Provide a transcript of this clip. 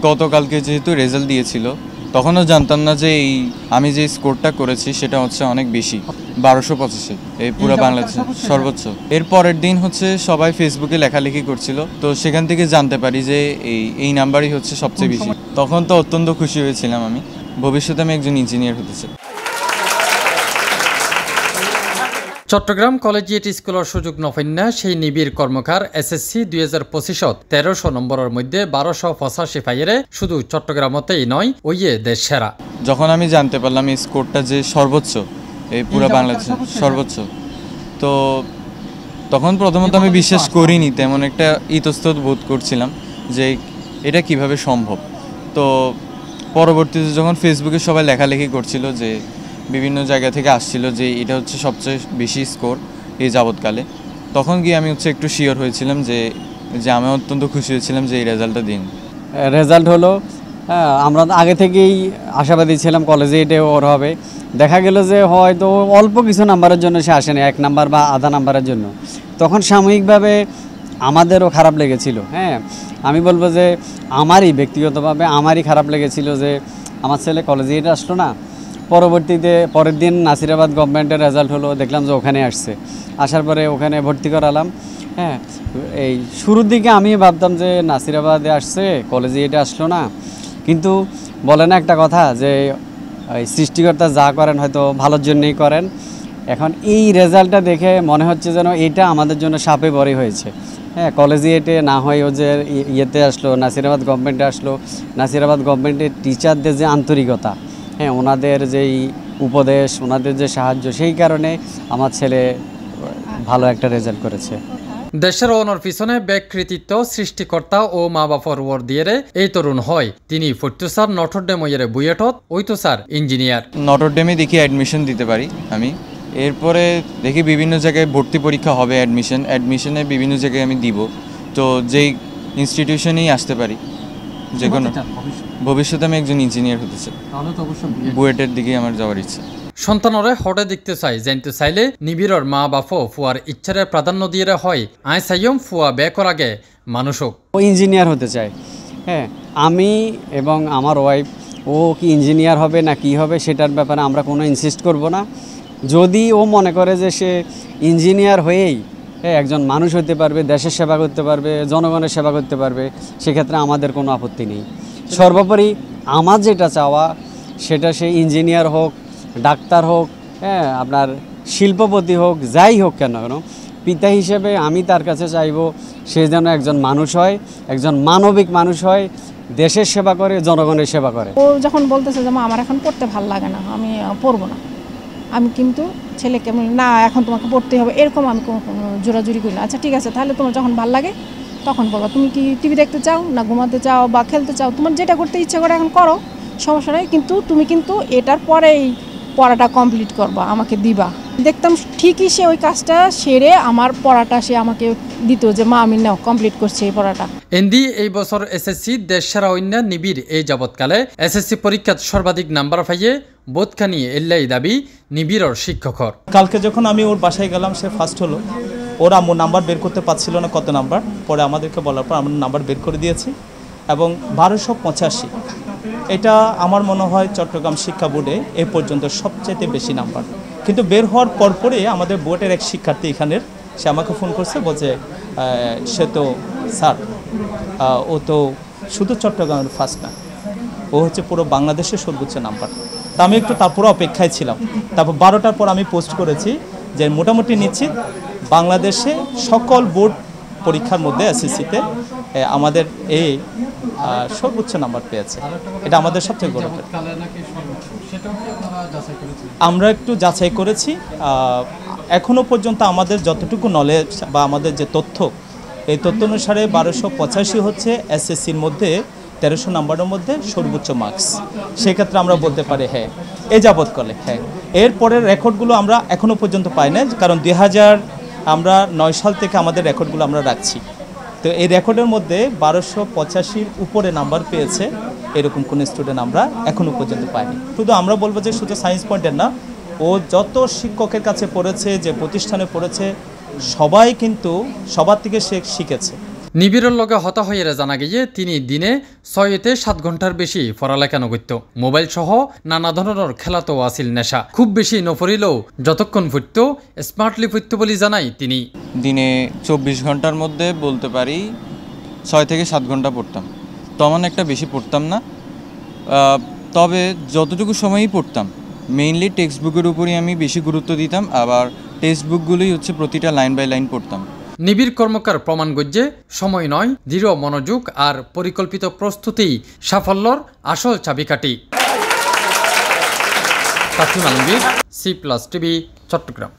গতকালকে যেহেতু রেজাল্ট দিয়েছিল তখনও জানতাম না যে আমি যে স্কোরটা করেছি সেটা হচ্ছে অনেক বেশি, 1285 এই পুরো বাংলাদেশে সর্বোচ্চ। এর পরের দিন হচ্ছে সবাই ফেসবুকে লেখালেখি করছিল, তো সেখান থেকে জানতে পারি যে এই নাম্বারই হচ্ছে সবচেয়ে বেশি। তখন তো অত্যন্ত খুশি হয়েছিলাম আমি। ভবিষ্যতে আমি একজন ইঞ্জিনিয়ার হতে চাই। চট্টগ্রাম কলেজিয়েট স্কুলের সুযোগ নফন্যা সেই নিবিড় কর্মকার এসএসসি 2025 1300 নম্বরের মধ্যে 1285 পাইয়ে শুধু চট্টগ্রামতেই নয় ওইয়ে দেশ সেরা। যখন আমি জানতে পারলাম এই স্কোরটা যে সর্বোচ্চ এই পুরো বাংলাদেশে সর্বোচ্চ, তো তখন প্রথমত আমি বিশ্বাস করিনি, তেমন একটা ইতস্তত বোধ করছিলাম যে এটা কিভাবে সম্ভব। তো পরবর্তীতে যখন ফেসবুকে সবাই লেখালেখি করছিল, যে বিভিন্ন জায়গা থেকে আসছিল যে এটা হচ্ছে সবচেয়ে বেশি স্কোর এই যাবৎকালে, তখন গিয়ে আমি হচ্ছে একটু শিওর হয়েছিলাম যে আমি অত্যন্ত খুশি হয়েছিলাম যে এই রেজাল্টটা দিন। রেজাল্ট হলো, আমরা আগে থেকেই আশাবাদী ছিলাম কলেজে এটা ওর হবে। দেখা গেল যে হয়তো অল্প কিছু নাম্বারের জন্য সে আসেনি, 1 নাম্বার বা আধা নাম্বারের জন্য। তখন সাময়িকভাবে আমাদেরও খারাপ লেগেছিল। আমি বলবো যে ব্যক্তিগতভাবে আমারই খারাপ লেগেছিল যে আমার ছেলে কলেজে এটা আসলো না। পরের দিন নাসিরাবাদ গভর্নমেন্টের রেজাল্ট হলো, দেখলাম যে ওখানে আসছে। আসার পরে ওখানে ভর্তি করালাম। এই শুরুর দিকে আমি ভাবতাম যে নাসিরাবাদে আসছে, কলেজে এটা আসলো না। কিন্তু বলে না একটা কথা যে সৃষ্টিকর্তা যা করেন হয়তো ভালোর জন্যই করেন। এখন এই রেজাল্টটা দেখে মনে হচ্ছে যেন এটা আমাদের জন্য শাপে বড়ই হয়েছে। কলেজে এটা না হয় ও যে ইয়েতে আসলো, নাসিরাবাদ গভর্নমেন্টে আসলো। নাসিরাবাদ গভর্নমেন্টের টিচারদের যে আন্তরিকতা, ওনাদের যেই উপদেশ, ওনাদের যে সাহায্য, সেই কারণে আমার ছেলে ভালো একটা রেজাল্ট করেছে। দেশের ওনার পিছনে ব্যাক কৃতিত্ব সৃষ্টিকর্তা ও মা বাপর ওর দিয়ে এই তরুণ হয়। তিনি পড়তো স্যার নটরডেম ওইরে বুয়েটত, ওই তো স্যার ইঞ্জিনিয়ার। নটরডেমে দেখি অ্যাডমিশন দিতে পারি আমি। এরপরে দেখি বিভিন্ন জায়গায় ভর্তি পরীক্ষা হবে, অ্যাডমিশনে বিভিন্ন জায়গায় আমি দিব। তো যেই ইনস্টিটিউশনেই আসতে পারি, যে কোনো। ভবিষ্যতে আমি একজন ইঞ্জিনিয়ার হতে চাই। বুয়েটের দিকে আমার যাওয়ার ইচ্ছা। সন্তানরে হঠাৎ দেখতে চাই, জানতে চাইলে নিবিড়র মা বাপও ফুয়ার ইচ্ছারে প্রাধান্য দিয়ে হয়। আই চাইম ফুয়া বেকর আগে মানুষও ও ইঞ্জিনিয়ার হতে চায়। আমি এবং আমার ওয়াইফ, ও কি ইঞ্জিনিয়ার হবে না কি হবে সেটার ব্যাপারে আমরা কোনো ইনসিস্ট করব না। যদি ও মনে করে যে সে ইঞ্জিনিয়ার হয়েই একজন মানুষ হতে পারবে, দেশের সেবা করতে পারবে, জনগণের সেবা করতে পারবে, সেক্ষেত্রে আমাদের কোনো আপত্তি নেই। সর্বোপরি আমার যেটা চাওয়া সেটা সে ইঞ্জিনিয়ার হোক, ডাক্তার হোক, আপনার শিল্পপতি হোক, যাই হোক কেন, পিতা হিসেবে আমি তার কাছে চাইব সে যেন একজন মানুষ হয়, একজন মানবিক মানুষ হয়, দেশের সেবা করে, জনগণের সেবা করে। ও যখন বলতেছে যে আমার এখন পড়তে ভালো লাগে না, আমি পড়বো না, আমি কিন্তু ছেলেকে না এখন তোমাকে পড়তে হবে এরকম আমি জোরাজুরি করি না। আচ্ছা ঠিক আছে, তাহলে তোমার যখন ভালো লাগে তখন বলবো। তুমি কি টিভি দেখতে চাও, না ঘুমাতে চাও, বা খেলতে চাও, তোমার যেটা করতে ইচ্ছা করে এখন করো, সমস্যা নেই। কিন্তু তুমি কিন্তু এটার পরেই পড়াটা কমপ্লিট করবা, আমাকে দিবা। দেখতাম ঠিকই সে ওই কাজটা সেরে আমার পড়াটা সে আমাকে দিত, যে মা আমি নাও কমপ্লিট করছি এই পড়াটা। এনডি এই বছর এসএসসি দেশ সেরা অন্য নিবিড় এই যাবৎকালে এসএসসি পরীক্ষাত সর্বাধিক নাম্বার পাইয়ে বোধখানি এল্লাই দাবি নিবিড়র শিক্ষকর। কালকে যখন আমি ওর বাসায় গেলাম, সে ফার্স্ট হলো। ওর আম্মু নাম্বার বের করতে পারছিল না কত নাম্বার, পরে আমাদেরকে বলার পর আমরা নাম্বার বের করে দিয়েছি এবং 1285। এটা আমার মনে হয় চট্টগ্রাম শিক্ষা বোর্ডে এ পর্যন্ত সবচেয়ে বেশি নাম্বার। কিন্তু বের হওয়ার পরপরই আমাদের বোর্ডের এক শিক্ষার্থী এখানের, সে আমাকে ফোন করছে, বলছে সে তো স্যার ও তো শুধু চট্টগ্রামের ফার্স্ট না, ও হচ্ছে পুরো বাংলাদেশের সর্বোচ্চ নাম্বার। তা আমি একটু তারপরে অপেক্ষায় ছিলাম। তারপর 12টার পর আমি পোস্ট করেছি যে মোটামুটি নিশ্চিত বাংলাদেশে সকল বোর্ড পরীক্ষার মধ্যে এসএসসিতে আমাদের এই সর্বোচ্চ নাম্বার পেয়েছে। এটা আমাদের সবচেয়ে গৌরবের। আমরা একটু যাচাই করেছি। এখনও পর্যন্ত আমাদের যতটুকু নলেজ বা আমাদের যে তথ্য, এই তথ্য অনুসারে 1285 হচ্ছে এসএসসির মধ্যে 1300 নাম্বারের মধ্যে সর্বোচ্চ মার্কস। সেক্ষেত্রে আমরা বলতে পারি হ্যাঁ এ যাবৎকালে হ্যাঁ। এরপরের রেকর্ডগুলো আমরা এখনও পর্যন্ত পাই না, কারণ 2009 সাল থেকে আমাদের রেকর্ডগুলো আমরা রাখছি। তো এই রেকর্ডের মধ্যে 1285 উপরে নাম্বার পেয়েছে এরকম কোনো স্টুডেন্ট আমরা এখনও পর্যন্ত পাইনি। শুধু আমরা বলবো যে শুধু সায়েন্স পয়েন্টের না, ও যত শিক্ষকের কাছে পড়েছে, যে প্রতিষ্ঠানে পড়েছে, সবাই কিন্তু সবার থেকে সে শিখেছে। নিবিড়ের লগে হতাহয়ের জানা গিয়ে তিনি দিনে 6-7 ঘন্টার বেশি পড়ালেখা নগত্য মোবাইল সহ নানা ধরনের খেলাতেও আছিল নেশা খুব বেশি নপড়িলেও যতক্ষণ ফুটত স্মার্টলি ফুটত বলে জানাই তিনি দিনে 24 ঘন্টার মধ্যে বলতে পারি 6 থেকে 7 ঘন্টা পড়তাম তেমন একটা বেশি পড়তাম না তবে যতটুকু সময়ই পড়তাম মেইনলি টেক্সট বুকের উপরই আমি বেশি গুরুত্ব দিতাম আবার টেক্সট বুকগুলোই হচ্ছে প্রতিটা লাইন বাই লাইন পড়তাম নিবিড় কর্মকার প্রমাণ গজ্জে সময় নয় দৃঢ় মনোযোগ আর পরিকল্পিত প্রস্তুতি সাফল্যর আসল চাবিকাঠি। Taslim Alamgir, C+ TV, Chittagong.